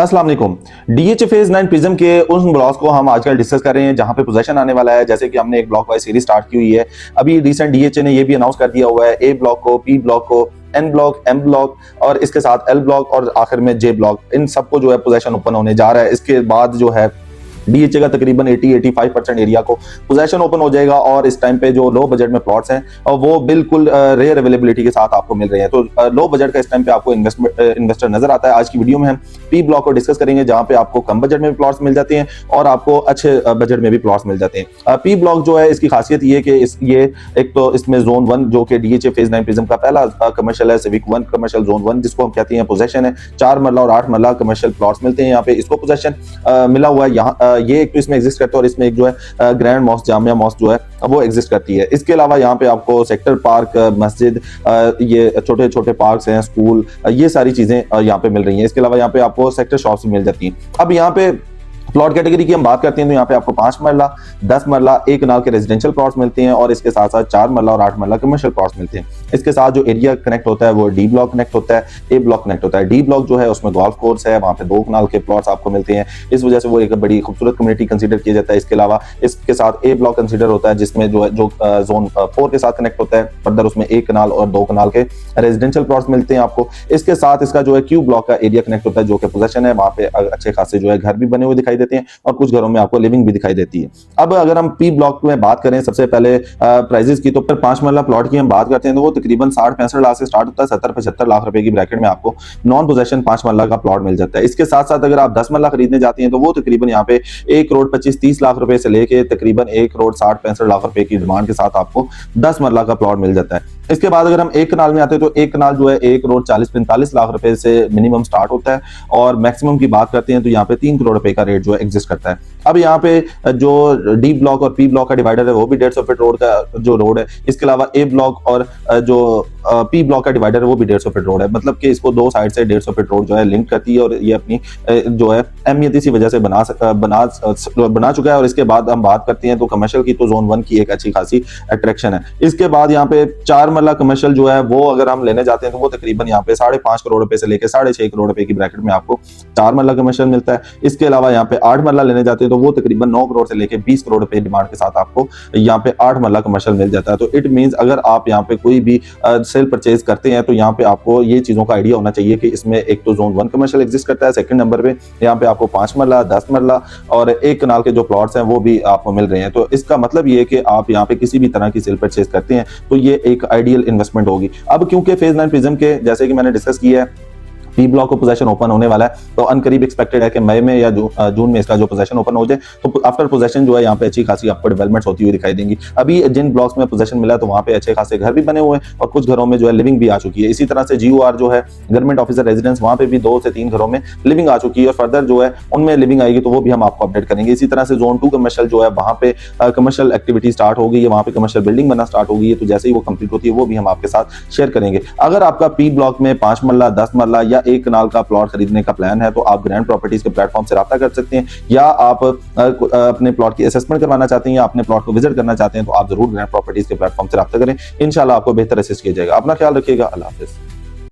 अस्सलाम वालेकुम। DH phase 9 prism के उन ब्लॉक्स को हम आजकल डिस्कस कर रहे हैं जहां पे पोजेशन आने वाला है। जैसे कि हमने एक ब्लॉक वाइज सीरीज स्टार्ट की हुई है। अभी रिसेंट डीएचए ने ये भी अनाउंस कर दिया हुआ है ए ब्लॉक को, पी ब्लॉक को, एन ब्लॉक, एम ब्लॉक और इसके साथ एल ब्लॉक और आखिर में जे ब्लॉक, इन सबको जो है पोजेशन ओपन होने जा रहा है। इसके बाद जो है डीएचए का तकरीबन 80-85% एरिया को पोजेशन ओपन हो जाएगा और इस टाइम पे जो लो बजट में प्लॉट्स हैं और वो बिल्कुल रेयर अवेलेबिलिटी के साथ आपको मिल रहे हैं। तो लो बजट का इस टाइम पे आपको इन्वेस्टर नजर आता है। आज की वीडियो में हम पी ब्लॉक को डिस्कस करेंगे जहां पे आपको कम बजट में भी प्लॉट्स मिल जाते हैं और आपको अच्छे बजट में भी प्लॉट्स मिल जाते हैं। पी ब्लॉक जो है इसकी खासियत ये कि ये एक तो इसमें जोन 1 जो कि डीएचए फेज 9 प्रिज्म का पहला कमर्शियल है, सिविक 1 कमर्शियल जोन 1 जिसको हम कहते हैं पोजेशन है। 4 मरला और 8 मरला कमर्शियल प्लॉट्स मिलते हैं यहाँ पे, इसको पोजेशन मिला हुआ है। यहाँ ये एक तो इसमें एग्जिस्ट करता है और इसमें एक जो है ग्रैंड मॉस्क, जामिया मॉस्क जो है वो एग्जिस्ट करती है। इसके अलावा यहाँ पे आपको सेक्टर पार्क, मस्जिद, ये छोटे छोटे पार्क्स हैं, स्कूल, ये सारी चीजें यहाँ पे मिल रही हैं। इसके अलावा यहाँ पे आपको सेक्टर शॉप्स भी मिल जाती हैं। अब यहाँ पे प्लॉट कैटेगरी की हम बात करते हैं तो यहाँ पे आपको 5 मरला, 10 मरला, 1 कनाल के रेजिडेंशियल प्लॉट्स मिलते हैं और इसके साथ साथ 4 मरला और 8 मरला कमर्शियल प्लॉट्स मिलते हैं। इसके साथ जो एरिया कनेक्ट होता है वो डी ब्लॉक कनेक्ट होता है, ए ब्लॉक कनेक्ट होता है। डी ब्लॉक जो है उसमें गोल्फ कोर्स है, वहाँ पे 2 कनाल के प्लॉट्स आपको मिलते हैं, इस वजह से वो एक बड़ी खूबसूरत कम्युनिटी कंसिडर किया जाता है। इसके अलावा इसके साथ ए ब्लॉक कंसिडर होता है जिसमें जो जोन 4 के साथ कनेक्ट होता है। फर्दर उसमें 1 कनाल और 2 कनाल के रेजिडेंशियल प्लॉट्स मिलते हैं आपको। इसके साथ इसका जो है क्यू ब्लॉक का एरिया कनेक्ट होता है जो कि पोजेशन है, वहाँ पे अच्छे खासे जो है घर भी बने हुए दिखाई देते हैं और कुछ घरों में आपको लिविंग भी दिखाई देती है। अब अगर हम पी ब्लॉक में बात करें सबसे पहले प्राइजेस की, तो फिर 5 मरला प्लॉट की हम बात करते हैं तो वो तकरीबन 60-65 लाख से स्टार्ट होता है। 70-75 लाख रुपए की ब्रैकेट में आपको नॉन पोजेशन 5 मरला का प्लॉट मिल जाता है। इसके साथ साथ अगर आप 10 मरला खरीदने जाते हैं तो वो तकरीबन यहाँ पे 1 करोड़ 25-30 लाख रुपए से लेके तकरीबन 1 करोड़ 60-65 लाख रुपए की डिमांड के साथ आपको 10 मरला का प्लॉट मिल जाता है। इसके बाद अगर हम 1 कनाल में आते हैं तो 1 कनाल जो है 1 करोड़ 40-45 लाख रुपए से मिनिमम स्टार्ट होता है और मैक्सिमम की बात करते हैं तो यहाँ पे 3 करोड़ रुपए का रेट जो है एग्जिस्ट करता है। अब यहाँ पे जो डी ब्लॉक और पी ब्लॉक का डिवाइडर है वो भी 150 फीट रोड का जो रोड है। इसके अलावा ए ब्लॉक और जो पी ब्लॉक का डिवाइडर है वो भी 150 फीट रोड है, मतलब कि इसको 2 साइड से 150 फीट रोड जो है लिंक करती है और ये अपनी जो है अहमियत इसी वजह से बना चुका है। और इसके बाद हम बात करते हैं तो कमर्शियल की, तो जोन 1 की एक अच्छी खासी अट्रैक्शन है। इसके बाद यहाँ पे 4 मरला कमर्शियल जो है वो अगर हम लेने जाते हैं तो वो तकरीबन यहाँ पे 5.5 करोड़ रुपए से लेकर 6.5 करोड़ रुपए की ब्रैकेट में आपको 4 मरला कमर्शियल मिलता है। इसके अलावा यहाँ पे 8 मरला लेने जाते हैं तो वो तकरीबन 9 करोड़ से लेकर 20 करोड़ रुपए डिमांड के साथ आपको यहाँ पे 8 मरला कमर्शियल मिल जाता है। तो इट मींस अगर आप यहाँ पे कोई भी सेल परचेज करते हैं तो यहाँ पे आपको ये चीजों का आइडिया होना चाहिए कि इसमें एक तो जोन 1 कमर्शियल एग्जिस्ट करता है, सेकंड नंबर पे यहाँ पे आपको 5 मरला, 10 मरला और 1 कनाल के जो प्लॉट्स हैं वो भी आपको मिल रहे हैं। तो इसका मतलब ये है कि आप यहाँ पे किसी भी तरह की सेल परचेज करते हैं तो ये एक आइडियल इन्वेस्टमेंट होगी। अब क्योंकि फेज 9 प्रिज्म के जैसे कि मैंने डिस्कस किया है पी ब्लॉक को पोजेशन ओपन होने वाला है तो अनकरीब एक्सपेक्टेड है कि मई में या जून में इसका जो पोजेशन ओपन हो जाए तो आफ्टर पोजेशन जो है यहाँ पे अच्छी खासी आपको डेवलपमेंट्स होती हुई दिखाई देंगी। अभी जिन ब्लॉक्स में पोजेशन मिला है तो वहाँ पे अच्छे खासे घर भी बने हुए हैं और कुछ घरों में जो है लिविंग भी आ चुकी है। इसी तरह से GOR जो है गवर्नमेंट ऑफिसर रेजिडेंस, वहाँ पे भी 2 से 3 घरों में लिविंग आ चुकी है और फर्दर जो है उनमें लिविंग आएगी तो वो भी हम आपको अपडेट करेंगे। इसी तरह से जोन 2 कमर्शियल जो है वहाँ पे कमर्शियल एक्टिविटी स्टार्ट हो गई है, वहाँ पे कमर्शियल बिल्डिंग बनना स्टार्ट हो गई है, तो जैसे ही वो कंप्लीट होती है वो भी हम आपके साथ शेयर करेंगे। अगर आपका पी ब्लॉक में 5 मरला, 10 मरला या 1 कनाल का प्लॉट खरीदने का प्लान है तो आप ग्रैंड प्रॉपर्टीज के प्लेटफॉर्म से राब्ता कर सकते हैं, या आप अपने प्लॉट की असेसमेंट करवाना चाहते हैं या अपने प्लॉट को विजिट करना चाहते हैं तो आप जरूर ग्रैंड प्रॉपर्टीज के प्लेटफॉर्म से राब्ता करें। इंशाल्लाह आपको बेहतर असिस्ट किया जाएगा। अपना ख्याल रखिएगा। अल्लाह हाफिज।